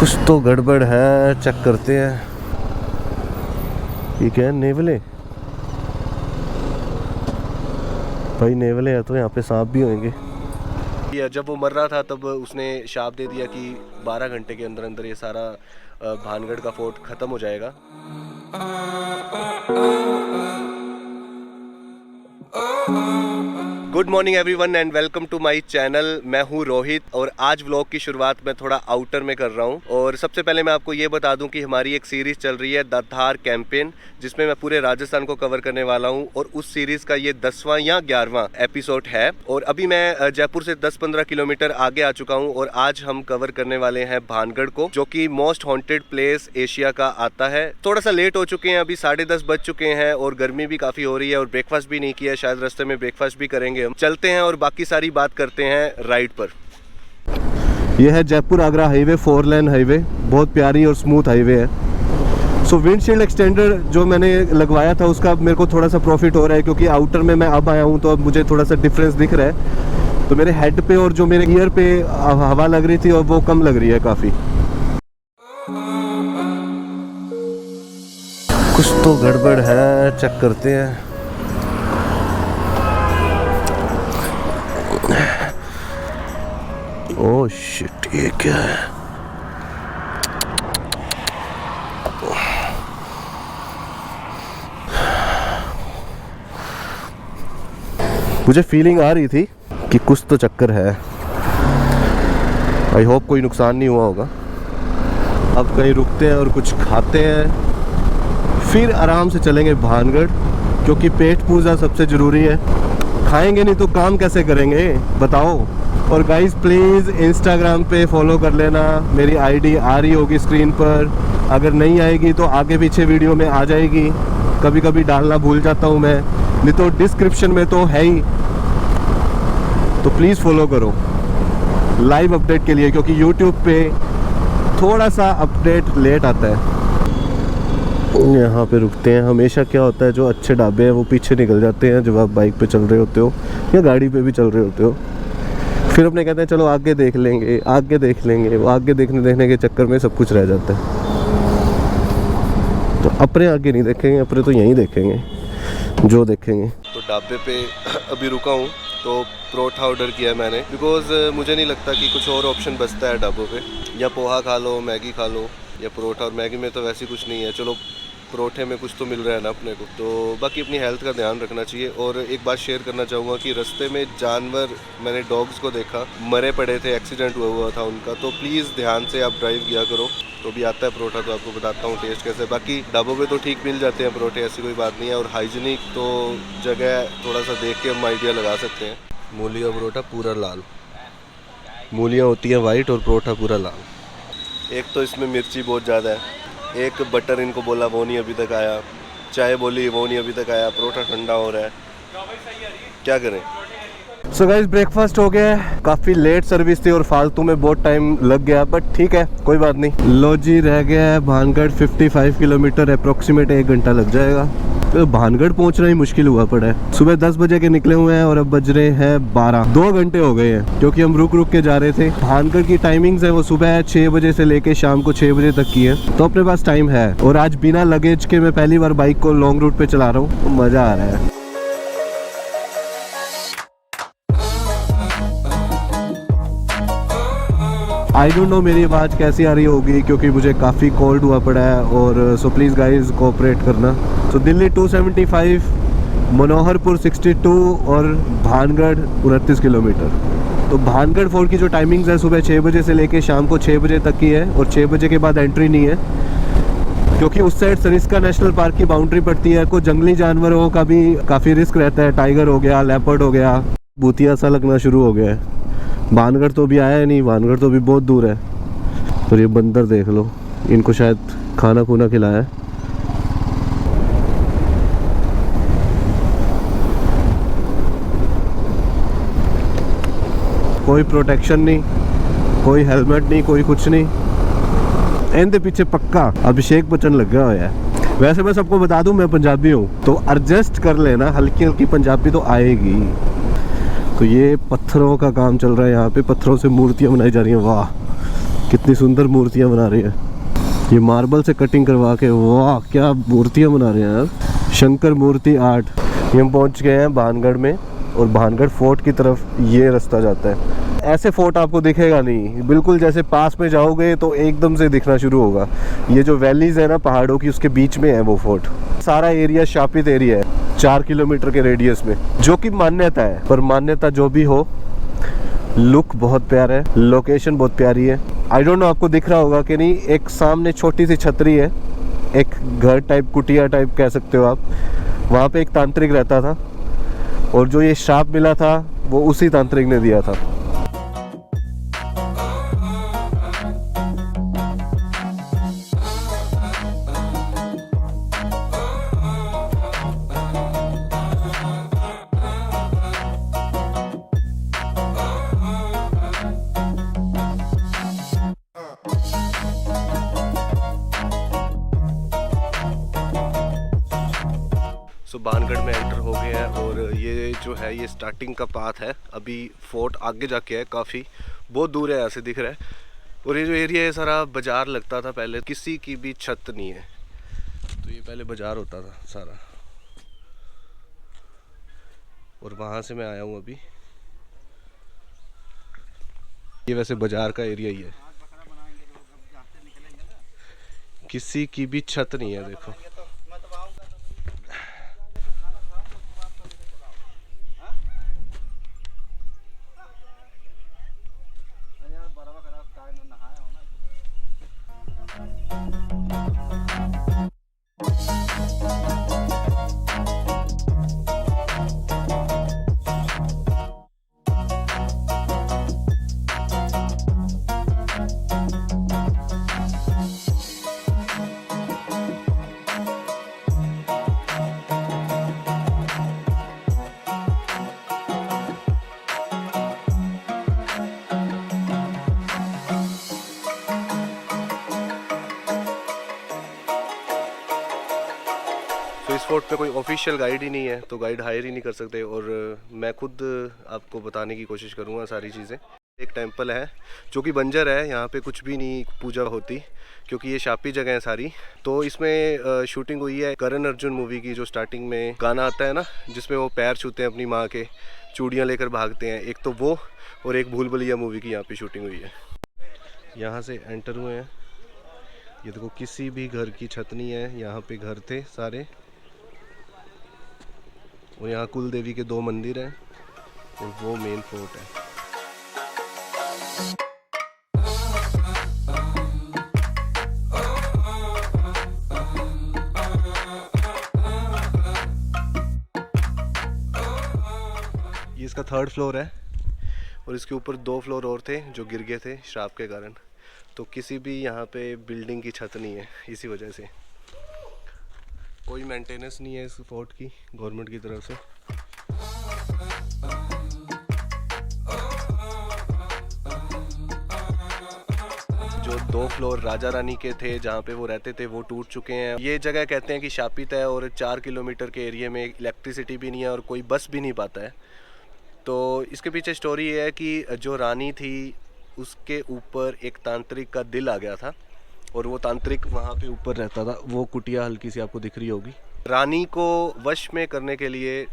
कुछ तो गड़बड़ है, चेक करते हैं। ये क्या है, नेवले? भाई नेवले है तो यहाँ पे सांप भी होंगे। जब वो मर रहा था तब उसने शाप दे दिया कि 12 घंटे के अंदर अंदर ये सारा भानगढ़ का फोर्ट खत्म हो जाएगा। Good morning everyone and welcome to my channel. मैं हूं रोहित और आज व्लॉग की शुरुआत मैं थोड़ा आउटर में कर रहा हूं। और सबसे पहले मैं आपको ये बता दूं कि हमारी एक सीरीज चल रही है द थार कैंपेन, जिसमें मैं पूरे राजस्थान को कवर करने वाला हूं और उस सीरीज का ये 10वां या 11वां एपिसोड है। और अभी मैं जयपुर से 10-15 किलोमीटर आगे आ चुका हूँ और आज हम कवर करने वाले हैं भानगढ़ को, जो कि मोस्ट हॉन्टेड प्लेस एशिया का आता है। थोड़ा सा लेट हो चुके हैं, अभी 10:30 बज चुके हैं और गर्मी भी काफी हो रही है और ब्रेकफास्ट भी नहीं किया, शायद रास्ते में ब्रेकफास्ट भी करेंगे। हम चलते हैं और बाकी सारी बात करते हैं राइड पर। यह है Jaipur Agra highway, 4 lane highway, बहुत प्यारी और स्मूथ हाईवे है। सो विंडशील्ड एक्सटेंडर जो मैंने लगवाया था उसका मेरे को थोड़ा सा प्रॉफिट हो रहा है, क्योंकि आउटर में मैं अब आया हूँ तो अब मुझे थोड़ा सा डिफरेंस दिख रहा है। तो मेरे हेड पे और जो मेरे ईयर पे हवा लग रही थी और वो कम लग रही है काफी। कुछ तो गड़बड़ है, चेक करते हैं। ओह शिट, ये क्या है? मुझे फीलिंग आ रही थी कि कुछ तो चक्कर है। आई होप कोई नुकसान नहीं हुआ होगा। अब कहीं रुकते हैं और कुछ खाते हैं, फिर आराम से चलेंगे भानगढ़, क्योंकि पेट पूजा सबसे ज़रूरी है। खाएंगे नहीं तो काम कैसे करेंगे बताओ। और गाइस प्लीज़ इंस्टाग्राम पे फॉलो कर लेना, मेरी आईडी आ रही होगी स्क्रीन पर। अगर नहीं आएगी तो आगे पीछे वीडियो में आ जाएगी, कभी कभी डालना भूल जाता हूँ मैं, नहीं तो डिस्क्रिप्शन में तो है ही। तो प्लीज़ फॉलो करो लाइव अपडेट के लिए, क्योंकि यूट्यूब पे थोड़ा सा अपडेट लेट आता है। यहाँ पे रुकते हैं। हमेशा क्या होता है, जो अच्छे ढाबे हैं वो पीछे निकल जाते हैं जब आप बाइक पे चल रहे होते हो या गाड़ी पे भी चल रहे होते हो। फिर अपने कहते हैं चलो आगे देख लेंगे, आगे देख लेंगे। वो आगे देखने के चक्कर में सब कुछ रह जाता है। तो अपने आगे नहीं देखेंगे, अपने तो यहीं देखेंगे जो देखेंगे। तो ढाबे पे अभी रुका हूँ तो परोठा ऑर्डर किया मैंने, बिकॉज मुझे नहीं लगता कि कुछ और ऑप्शन बचता है ढाबों पे। या पोहा खा लो, मैगी खा लो, या परोठा। और मैगी में तो वैसे कुछ नहीं है, चलो परोठे में कुछ तो मिल रहा है ना अपने को। तो बाकी अपनी हेल्थ का ध्यान रखना चाहिए। और एक बात शेयर करना चाहूँगा कि रास्ते में जानवर, मैंने डॉग्स को देखा मरे पड़े थे, एक्सीडेंट हुआ था उनका। तो प्लीज़ ध्यान से आप ड्राइव किया करो। तो भी आता है परोठा तो आपको बताता हूँ टेस्ट कैसे। बाकी ढाबों पे तो ठीक मिल जाते हैं परोठे, ऐसी कोई बात नहीं है। और हाइजीनिक तो जगह थोड़ा सा देख के हम आइडिया लगा सकते हैं। मूली का परोठा पूरा लाल, मूलियाँ होती हैं वाइट और परोठा पूरा लाल। एक तो इसमें मिर्ची बहुत ज़्यादा है, एक बटर इनको बोला वो नहीं अभी तक आया, चाय बोली वो नहीं अभी तक आया, परोठा ठंडा हो रहा है, क्या करें। सो गाइस ब्रेकफास्ट हो गया है। काफ़ी लेट सर्विस थी और फालतू में बहुत टाइम लग गया, बट ठीक है कोई बात नहीं। लो जी, रह गया है भानगढ़ 55 किलोमीटर, अप्रोक्सीमेट 1 घंटा लग जाएगा। तो भानगढ़ पहुंचना ही मुश्किल हुआ पड़ा है। सुबह 10 बजे के निकले हुए हैं और अब बज रहे हैं 12। 2 घंटे हो गए हैं, क्योंकि हम रुक रुक के जा रहे थे। भानगढ़ की टाइमिंग्स है वो सुबह 6 बजे से लेके शाम को 6 बजे तक की है, तो अपने पास टाइम है। और आज बिना लगेज के मैं पहली बार बाइक को लॉन्ग रूट पे चला रहा हूँ, तो मजा आ रहा है। आई डोंट नो मेरी आवाज़ कैसी आ रही होगी, क्योंकि मुझे काफ़ी कोल्ड हुआ पड़ा है। और सो प्लीज़ गाइज कोऑपरेट करना। तो दिल्ली 275, मनोहरपुर 62 और भानगढ़ 29 किलोमीटर। तो भानगढ़ फोर्ट की जो टाइमिंग्स है सुबह 6 बजे से लेके शाम को 6 बजे तक की है, और 6 बजे के बाद एंट्री नहीं है, क्योंकि उस साइड सरिस्का नेशनल पार्क की बाउंड्री पड़ती है। को जंगली जानवरों का भी काफ़ी रिस्क रहता है, टाइगर हो गया, लेपर्ड हो गया, भूतिया सा लगना शुरू हो गया है। भानगढ़ तो भी आया है नहीं, भानगढ़ तो भी बहुत दूर है। और ये बंदर देख लो, इनको शायद खाना खुना खिलाया है। कोई प्रोटेक्शन नहीं, कोई हेलमेट नहीं, कोई कुछ नहीं। इनके पीछे पक्का अभिषेक बच्चन लग गया है। वैसे मैं सबको बता दूं मैं पंजाबी हूँ, तो एडजस्ट कर लेना, हल्की हल्की पंजाबी तो आएगी। तो ये पत्थरों का काम चल रहा है यहाँ पे, पत्थरों से मूर्तियाँ बनाई जा रही हैं। वाह कितनी सुंदर मूर्तियाँ बना रही है ये मार्बल से कटिंग करवा के। वाह क्या मूर्तियाँ बना रहे हैं यार, शंकर मूर्ति आर्ट। ये हम पहुँच गए हैं भानगढ़ में, और भानगढ़ फोर्ट की तरफ ये रास्ता जाता है। ऐसे फोर्ट आपको दिखेगा नहीं, बिल्कुल जैसे पास में जाओगे तो एकदम से दिखना शुरू होगा। ये जो वैलीज है ना पहाड़ों की, उसके बीच में है वो फोर्ट। सारा एरिया शापित एरिया है 4 किलोमीटर के रेडियस में, जो कि मान्यता है। पर मान्यता जो भी हो, लुक बहुत प्यारा है, लोकेशन बहुत प्यारी है। आई डोंट नो आपको दिख रहा होगा कि नहीं, एक सामने छोटी सी छतरी है, एक घर टाइप, कुटिया टाइप कह सकते हो आप। वहाँ पे एक तांत्रिक रहता था, और जो ये श्राप मिला था वो उसी तांत्रिक ने दिया था। सो भानगढ़ में एंटर हो गए हैं, और ये जो है ये स्टार्टिंग का पाथ है। अभी फोर्ट आगे जाके है, काफ़ी बहुत दूर है, यहाँ से दिख रहा है। और ये जो एरिया है सारा बाज़ार लगता था पहले, किसी की भी छत नहीं है, तो ये पहले बाज़ार होता था सारा। और वहाँ से मैं आया हूँ अभी। ये वैसे बाज़ार का एरिया ही है, किसी की भी छत नहीं है, देखो। तो इस फोर्ट पे कोई ऑफिशियल गाइड ही नहीं है, तो गाइड हायर ही नहीं कर सकते, और मैं खुद आपको बताने की कोशिश करूँगा सारी चीज़ें। एक टेंपल है जो कि बंजर है, यहाँ पे कुछ भी नहीं पूजा होती, क्योंकि ये शापी जगह है सारी। तो इसमें शूटिंग हुई है करण अर्जुन मूवी की, जो स्टार्टिंग में गाना आता है ना, जिसमें वो पैर छूते हैं अपनी माँ के, चूड़ियाँ लेकर भागते हैं, एक तो वो, और एक भूल भुलैया मूवी की यहाँ पे शूटिंग हुई है। यहाँ से एंटर हुए हैं, ये देखो किसी भी घर की छत नहीं है, यहाँ पे घर थे सारे। और यहाँ कुल देवी के 2 मंदिर हैं, और वो मेन फोर्ट है। ये इसका 3rd फ्लोर है, और इसके ऊपर 2 फ्लोर और थे जो गिर गए थे श्राप के कारण। तो किसी भी यहाँ पे बिल्डिंग की छत नहीं है, इसी वजह से कोई मेंटेनेंस नहीं है इस फोर्ट की गवर्नमेंट की तरफ से। जो 2 फ्लोर राजा रानी के थे जहाँ पे वो रहते थे, वो टूट चुके हैं। ये जगह कहते हैं कि शापित है, और 4 किलोमीटर के एरिया में इलेक्ट्रिसिटी भी नहीं है, और कोई बस भी नहीं पाता है। तो इसके पीछे स्टोरी ये है कि जो रानी थी उसके ऊपर एक तांत्रिक का दिल आ गया था, और वो तांत्रिक वहाँ पे ऊपर रहता था। वो कुटिया हल्की सी आपको दिख रही होगी। रानी को वश में करने के लिए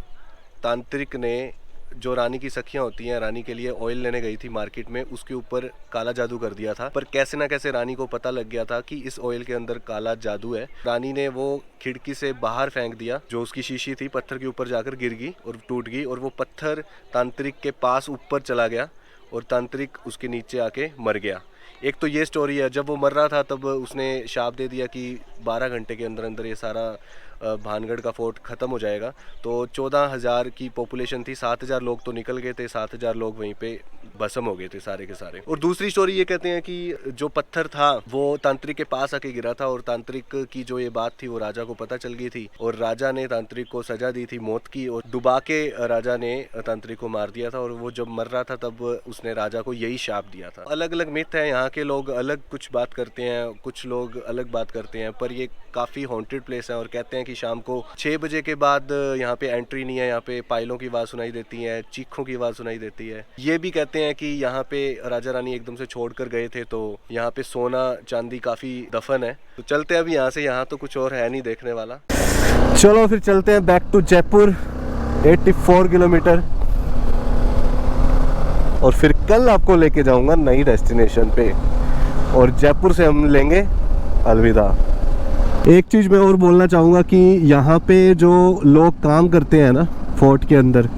तांत्रिक ने, जो रानी की सखियाँ होती हैं, रानी के लिए ऑयल लेने गई थी मार्केट में, उसके ऊपर काला जादू कर दिया था। पर कैसे ना कैसे रानी को पता लग गया था कि इस ऑयल के अंदर काला जादू है। रानी ने वो खिड़की से बाहर फेंक दिया, जो उसकी शीशी थी पत्थर के ऊपर जाकर गिर गई और टूट गई, और वो पत्थर तांत्रिक के पास ऊपर चला गया, और तांत्रिक उसके नीचे आके मर गया। एक तो ये स्टोरी है। जब वो मर रहा था तब उसने शाप दे दिया कि 12 घंटे के अंदर अंदर ये सारा भानगढ़ का फोर्ट ख़त्म हो जाएगा। तो 14,000 की पॉपुलेशन थी, 7,000 लोग तो निकल गए थे, 7,000 लोग वहीं पे भस्म हो गए थे सारे के सारे। और दूसरी स्टोरी ये कहते हैं कि जो पत्थर था वो तांत्रिक के पास आके गिरा था, और तांत्रिक की जो ये बात थी वो राजा को पता चल गई थी, और राजा ने तांत्रिक को सजा दी थी मौत की, और डुबा के राजा ने तांत्रिक को मार दिया था। और वो जब मर रहा था तब उसने राजा को यही शाप दिया था। अलग अलग मिथ है, यहाँ के लोग अलग कुछ बात करते हैं, कुछ लोग अलग बात करते हैं, पर ये काफ़ी हॉन्टेड प्लेस है, और कहते हैं कि शाम को 6 बजे के बाद यहाँ पे एंट्री नहीं है, यहाँ पे पायलों की आवाज़ सुनाई देती है, चीखों की आवाज़ सुनाई देती है। ये भी कहते हैं कि यहाँ पे राजा रानी एकदम से छोड़ कर गए थे, तो यहाँ पे सोना चांदी काफ़ी दफन है। तो चलते हैं अभी यहाँ से, यहाँ तो कुछ और है नहीं देखने वाला। चलो फिर चलते हैं बैक टू जयपुर, 84 किलोमीटर, और फिर कल आपको लेके जाऊंगा नई डेस्टिनेशन पे, और जयपुर से हम लेंगे अलविदा। एक चीज़ मैं और बोलना चाहूँगा कि यहाँ पे जो लोग काम करते हैं ना फोर्ट के अंदर,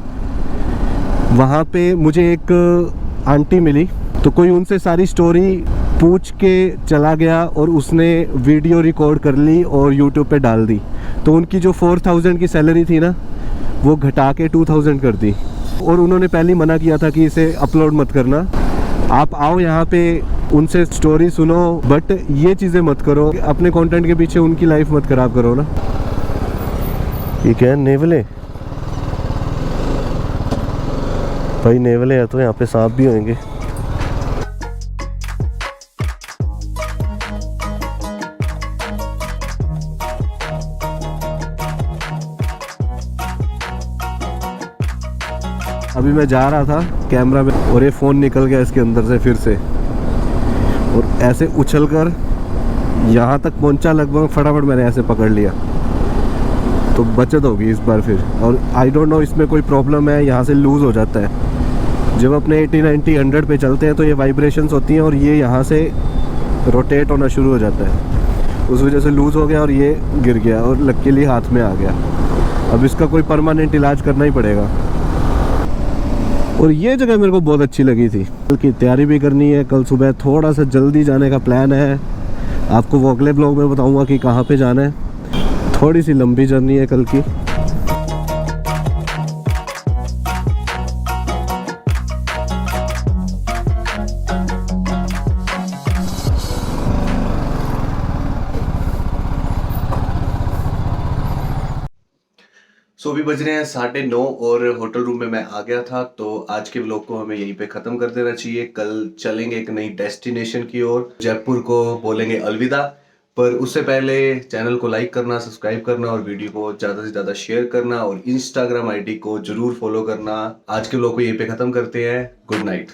वहाँ पे मुझे एक आंटी मिली, तो कोई उनसे सारी स्टोरी पूछ के चला गया और उसने वीडियो रिकॉर्ड कर ली और यूट्यूब पे डाल दी। तो उनकी जो 4000 की सैलरी थी ना, वो घटा के 2000 कर दी, और उन्होंने पहले ही मना किया था कि इसे अपलोड मत करना। आप आओ यहाँ पे, उनसे स्टोरी सुनो, बट ये चीज़ें मत करो, अपने कंटेंट के पीछे उनकी लाइफ मत खराब करो ना। ये क्या है, नेवले? भाई नेवले है तो यहाँ पे सांप भी होंगे। अभी मैं जा रहा था कैमरा में, और ये फ़ोन निकल गया इसके अंदर से फिर से, और ऐसे उछलकर यहाँ तक पहुँचा, लगभग फटाफट मैंने ऐसे पकड़ लिया, तो बचत होगी इस बार फिर। और आई डोंट नो इसमें कोई प्रॉब्लम है, यहाँ से लूज़ हो जाता है जब अपने 80, 90, 100 पे चलते हैं, तो ये वाइब्रेशंस होती हैं और ये यहाँ से रोटेट होना शुरू हो जाता है, उस वजह से लूज़ हो गया और ये गिर गया, और लकीली हाथ में आ गया। अब इसका कोई परमानेंट इलाज करना ही पड़ेगा। और ये जगह मेरे को बहुत अच्छी लगी थी। कल की तैयारी भी करनी है, कल सुबह थोड़ा सा जल्दी जाने का प्लान है। आपको वो अगले ब्लॉग में बताऊंगा कि कहाँ पे जाना है। थोड़ी सी लंबी जर्नी है कल की। सो अभी बज रहे हैं 9:30 और होटल रूम में मैं आ गया था। तो आज के व्लॉग को हमें यहीं पे ख़त्म कर देना चाहिए। कल चलेंगे एक नई डेस्टिनेशन की ओर, जयपुर को बोलेंगे अलविदा। पर उससे पहले चैनल को लाइक करना, सब्सक्राइब करना और वीडियो को ज़्यादा से ज़्यादा शेयर करना, और इंस्टाग्राम आईडी को ज़रूर फॉलो करना। आज के व्लॉग को यहीं पे ख़त्म करते हैं। Good night.